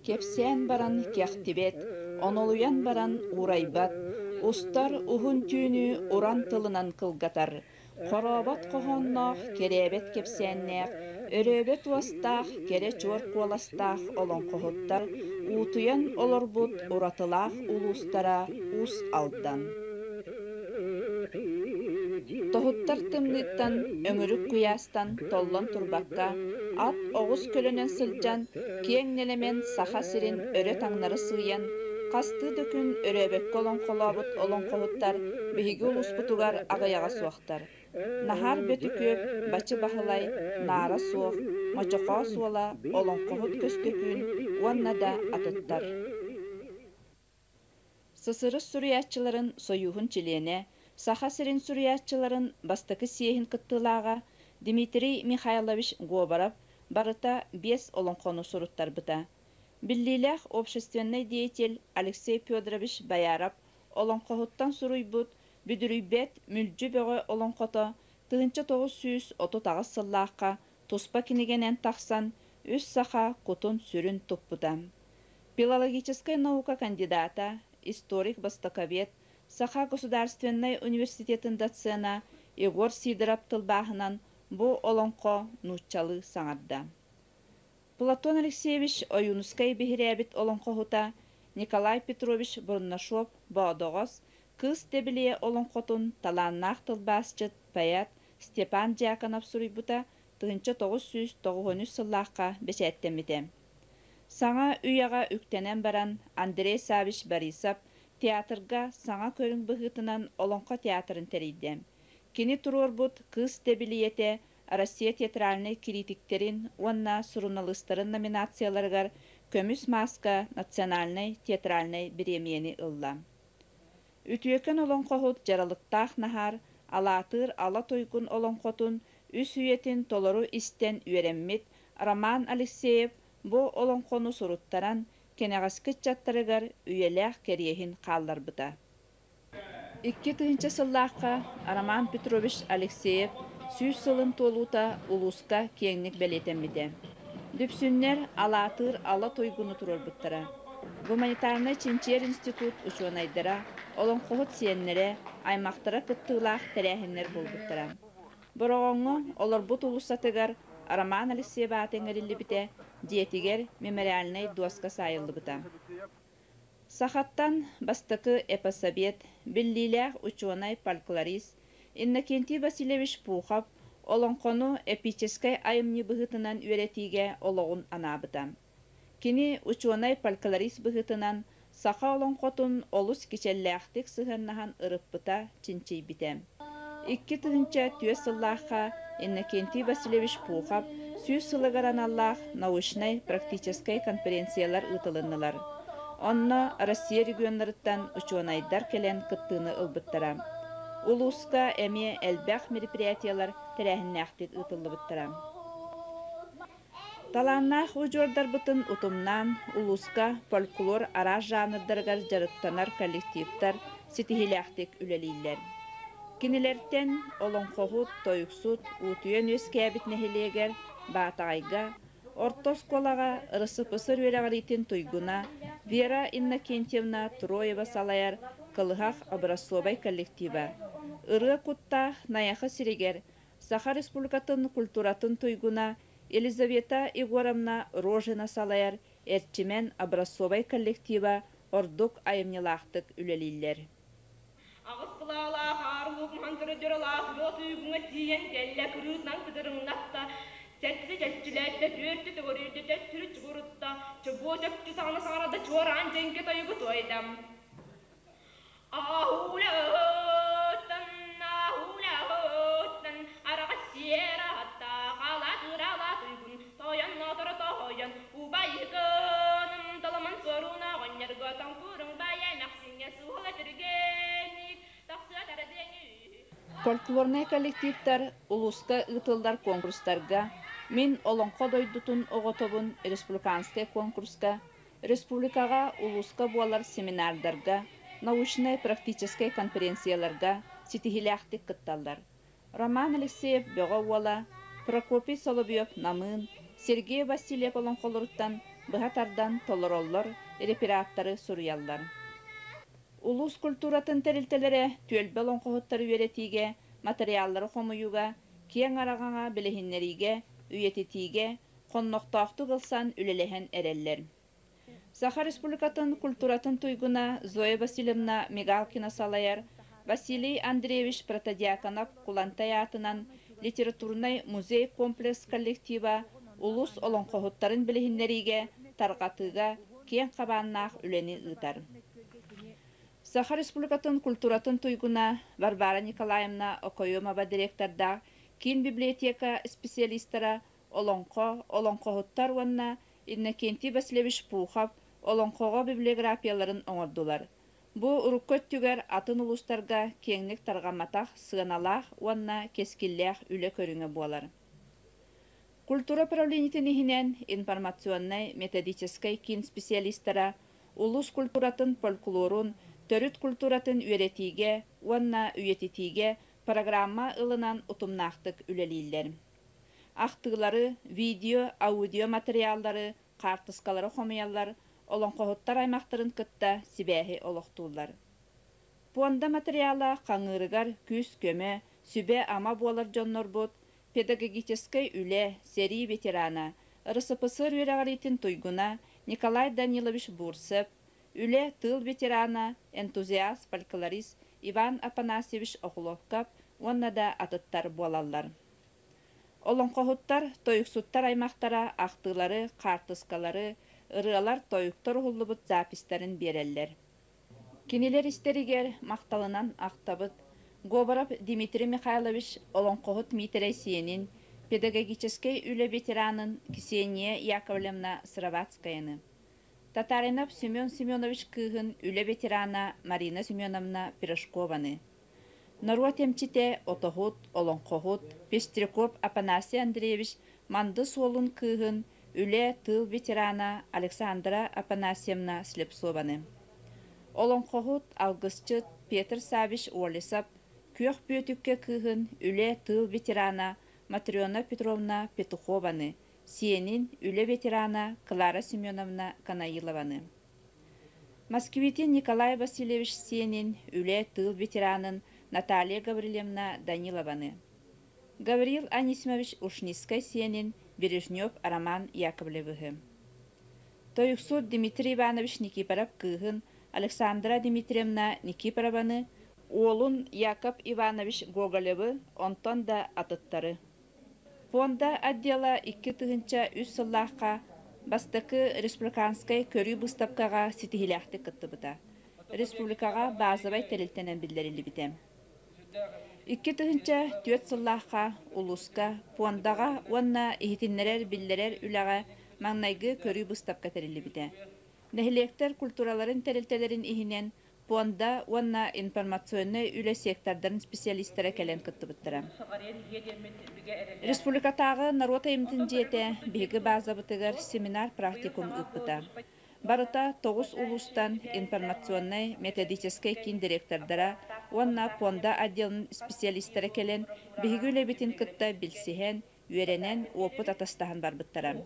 Kepsen baran kyaktibet, onoluyan baran uraybat, ustar uhun tüünü uran tılınan kılgatar. Korobat kohonnaq kerebet kepsenneq, öröbet vastaq kere çor kualastaq olon kohuttar, utuyan olorbut uratılaq ulustara us aldan. Tohuttar tımlıttan, öngürük kuyastan, tollon turbakka, at oğuz kölönen sılcan, kiyeŋnelemen saha sirin öre taŋnары sığyan, kastı dökün öröbek olon kolabut olon kohuttar, bihigi ulusputugar agayaga suaktar. Nahar bötü köp, baçı bahılay, nara suak, moçoqa suala olon kohut köstökün, uanna da atıttar. Sısırı suriyatçıların soyuhun çilene, saha sirin suriyatçıların bastakı siyehin kıttılağa Dmitri Mikhailovich Gobarov barıta 5 olon konu suruttar bıta. Billilах общественный деятель Алексей Федорович Бояров olon kohuttan suruybut, büdürüybet mülcü böğü olon koto, tığınca 930 sılлаққа тоспа кинегенен тақсан, üs saha kutun sürün tupputam. Филологическая наука кандидата, историк востоковед, Саха государственной университетин доцена Егор Сидоров тылбахынан бу олонко нуччалы саңарда. Платон Алексеевич Оюнускай бихирябит олонкохута, Николай Петрович Бурнашов боодоғыз, кыз тебилие олонкотун таланнақ тылбасчыт паят Степан Дьяконов сурыйбута 1993 сыллаққа бешәттемите. Саңа үйяға үктенен баран Андрей Савич Борисов театрга саңа көрүң быһытынан олонко театрын терейді. Кини турорбут кыз тебилиете Россия театральный критиктерин уанна суруналыстарын номинацияларгар көмүс маска национальный театральный премияны ылла. Үтүөкөн олонкохут жаралыктаах нахар алатыр ала тойгун олонкотун үс үйетін толору истен үйереммит Роман Алексеев бу олонкону суруттаран кенегаскыт жаттарыгар үйелээх кериехин қаллар бұта. 2 сыллаққа Роман Петрович Алексеев сүйс сылын толута улуска кеңник белетеммиде. Дүпсүннер алатыр ала тойгуну турор бұттара. Гуманитарный Чинчер институт учуанайдара олонкохут сиеннере аймақтара кыттылаах тәрәхиннер болбуттара. Бороғоңу олорбут улусатыгар Роман Алексеев атеңерилли бите диетигер мемориальный доска сайылды быта. Сахаттан бастакы эпособет, биллилях ученый фольклорист Иннокентий Васильевич Пухов олонкону эпической айымни быхытынан үйретиге ологун анабыта. Кини ученый фольклорист быхытынан саха олонкотун олус кичеллэхтик сыханнахан ырыппыта чинчей бите. 2 сыллаққа Иннокентий Васильевич Пухов сүйс сылыгаран Аллах научной практической конференциялар ытылыннылар. Онно Россия регионларыттан ученыйдар келен кыттыны ылбыттара. Улуска эме элбэх мероприятиялар тәрәхиннәхтик ытылы быттара. Таланнах ужордар бытын утумнан улуска фольклор ара жанрдаргар жарыктанар коллективтар ситихиләхтик үлелейлер. Кинилерден олонкохут, тойуксут, утуен өз кәбит нәхилегер, батайга, ортос колага, ырысып-ысыр өрәғаритин туйгуна, Вера Иннокентьевна Троева салаяр, кылыхах образцовай коллектива. Ыры кутта наяхы сирегер, Саха Республикатын культуратын туйгуна, Елизавета Егоровна Рожина салаяр, эрчимен образцовай коллектива, ордук айымнелақтык үлелейлер. Ағысқылалақ, арылық, маңдыры-дырылақ, жот үйгіңі тиен, кәлі күрітнан күдіріңнақта, сәтті жәтчіләтті, түрті түгірді, түрі чүгірітті, чүбу жөпті саңы саңырады, чуаран жәнге тойғы тойдам. Ахулаһуттан, араға сера атта, қала түйгін, тойан натыры тойан, убайықыным, талымын соруна, ғаннерға таңпырың баян, ақсыңе суға түрген. Фольклорный коллективтар улуска ытылдар конкурстарга, мен олонқо дойдутун оғотобун республиканский конкурска, республикага улуска буалар семинардарга, научно-практический конференцияларга ситихиляхтик кытталдар. Роман Алексеев бөға уала, Прокопий Соловьев намын, Сергей Васильев олонқолуруттан быхатардан толороллар, репираттары сурьяллар. Улус культуратын терилтелере түөлбе олонқоһуттары үеретиге, материаллары хомуюга, киен арағаңа билехиннериге, үйететиге, конноқтақты қылсан үлелеген әреллер. Саха Республикатын культуратын туйгуна Зоя Васильевна Мигалкина салаяр, Василий Андреевич Протодиаконов Кулантай атынан литературный музей комплекс коллектива улус олонқоһуттарын билехиннериге, тарғатыға, киен қабаннақ үлени ытар. Саха Республикатын культуратын туйгуна Варвара Николаевна Окоемова директорда кин библиотека специалистара олонқоһуттар уанна Иннокентий Васильевич Пухов олонқоға библиографияларын оңордулар. Бу уруккөт түгер атын улустарга кеңник таргаматах сыганалах уанна кескиллях үле көрүңө буалар. Культура правлениетинен информационный методический кин специалистара улус культуратын фольклорун төрүт культуратын үйретиге, уанна үйетитиге программа ылынан утумнақтык үлелейлер. Ақтығылары, видео, аудио материалдары, қартыскалары хомиялар, олонқоһуттар аймақтарын кытта сибәхи олоқтуулар. Пуанда материала қаңырыгар, күс көмө, сүбе ама буалар жоннор бут, педагогический үле, сери ветерана, РСПСР үйрағаритин туйгуна Николай Данилович Бурсев, үле тыл ветерана, энтузиаст, фольклорист Иван Афанасьевич Охловков, онна да атыттар буалалар. Олонқоһуттар, тойықсуттар аймақтара ақтылары, қартыскалары, ырыалар тойықтар ұғылыбыт запистарын берелер. Кенелер истеригер мақталынан ақтабыт, Гобаров Дмитрий Михайлович олонқоһут митерей сиенин, педагогический үле ветеранын Ксения Яковлевна Сыровацкаяны. Татаринов Семен Семенович кыгын үле ветерана Марина Семеновна Пирожкованы. Наруа темчите отохут, олонқоһут, Пестряков Афанасий Андреевич манды суолун кыгын үле тыл ветерана Александра Афанасьевна Слепцованы. Олонқоһут алгысчыт Петр Савич Олесов күйөх бөтүкке кыгын үле тыл ветерана Матрена Петровна Петухованы. Сиенин үле ветерана Клара Семеновна Канаилованы. Москвитин Николай Васильевич Сиенин үле тыл ветеранын Наталья Гаврилевна Данилованы. Гаврил Анисимович Ушницкай Сиенин Бережнев Роман Яковлевыгы. Тойықсуд Дмитрий Иванович Никипоров кыгын Александра Дмитриевна Никипорованы, Олун Яков Иванович Гоголевы, онтон да атыттары. Фонда отдела 2 тыгынча 3 сыллаққа бастықы республиканскай көрі бұстапқаға сетихиляқты кыттыбыта. Республикаға базовай тәрілтенен білдерілі бітем. 2 тыгынча 4 сыллаққа улуска, фондаға онна ихитиннерер білдерер үліға маңнайғы көрі бұстапқа тәрілі біте. Нәхілектер культураларын тәрілтелерін ихинен Фонда онна информационный үлі сектордарын специалистері кәлен кыттыбыттыра. Республикатағы народ айымтын жете бейгі база бұтығыр семинар практикум ұппыта. Барыта 9 улустан информационный методический кин директордара онна фонда отделын специалистері кәлен бейгі үлі бітін кытта білсіхен, үйеренен опыт атастағын барбыттара.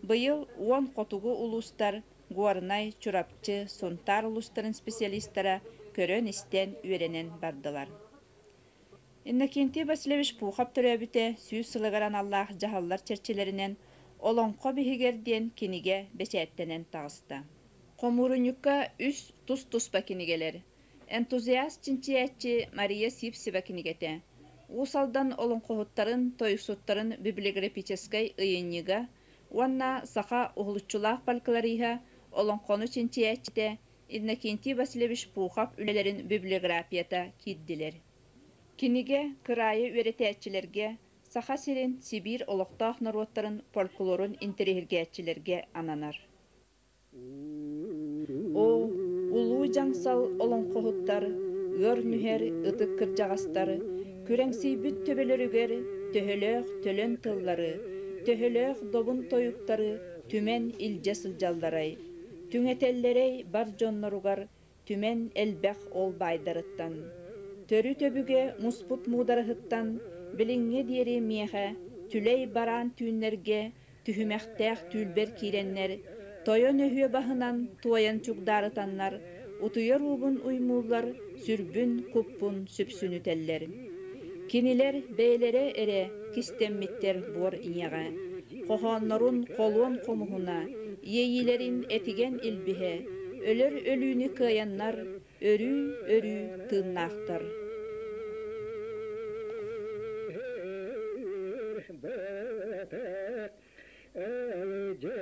Бұйыл 10 қотуғы улустар Гуарнай, Чурапчы, Сунтар улустарын специалистара көрөн истен үйренен бардылар. Иннокентий Васильевич Пухов төрөбүте сүйүс сылыгаран Аллах жахаллар черчелеринен олонқо бихигерден киниге бечеттенен тағысты. Комурунюкка үс тус-туспа кинигелер. Энтузиаст чинчиячи Мария Сипсева кинигете. Усалдан олонқоһуттарын, тойықсуттарын библиографической ыйыннига, уанна саха ухлуччулах фольклориха олонқону чинчиячите Иннокентий Васильевич Пухов үлелерин библиографията киддилер. Киниге кырайы өретәтчилерге, саха сирин Сибир олоқтақ народтарын фольклорун интерегергәтчилерге ананар. О, улуу жаңсал олонқоһуттар, өр нүхер ытык кыржағастары, Kürengsiybiit töbelörüger töhölöөх tölön tыллары, töhölöөх добун тоюктары түмен илже сылжалларай. Түңетеллерей бар жонноругар түмен элбэх ол байдарыттан. Төрү төбүге муспут муударыхыттан билиңе диери миэхэ түлей бараан түүннерге түһүмэхтээх түүлбер кииреннер, тойон өһүө баһынан туойан чугдарытаннар, утуйар уубун уймуулар сүрбүн куппун сүпсүнүтеллер. Кинилер бейлере эре кистеммиттер буор иñэҕэ, хохооннорун холуон хомуһуна, иэйилерин этиген илбиһэ, өлөр өлүүнү кыайаннар, өрүү тыыннаахтар. الجرقاهين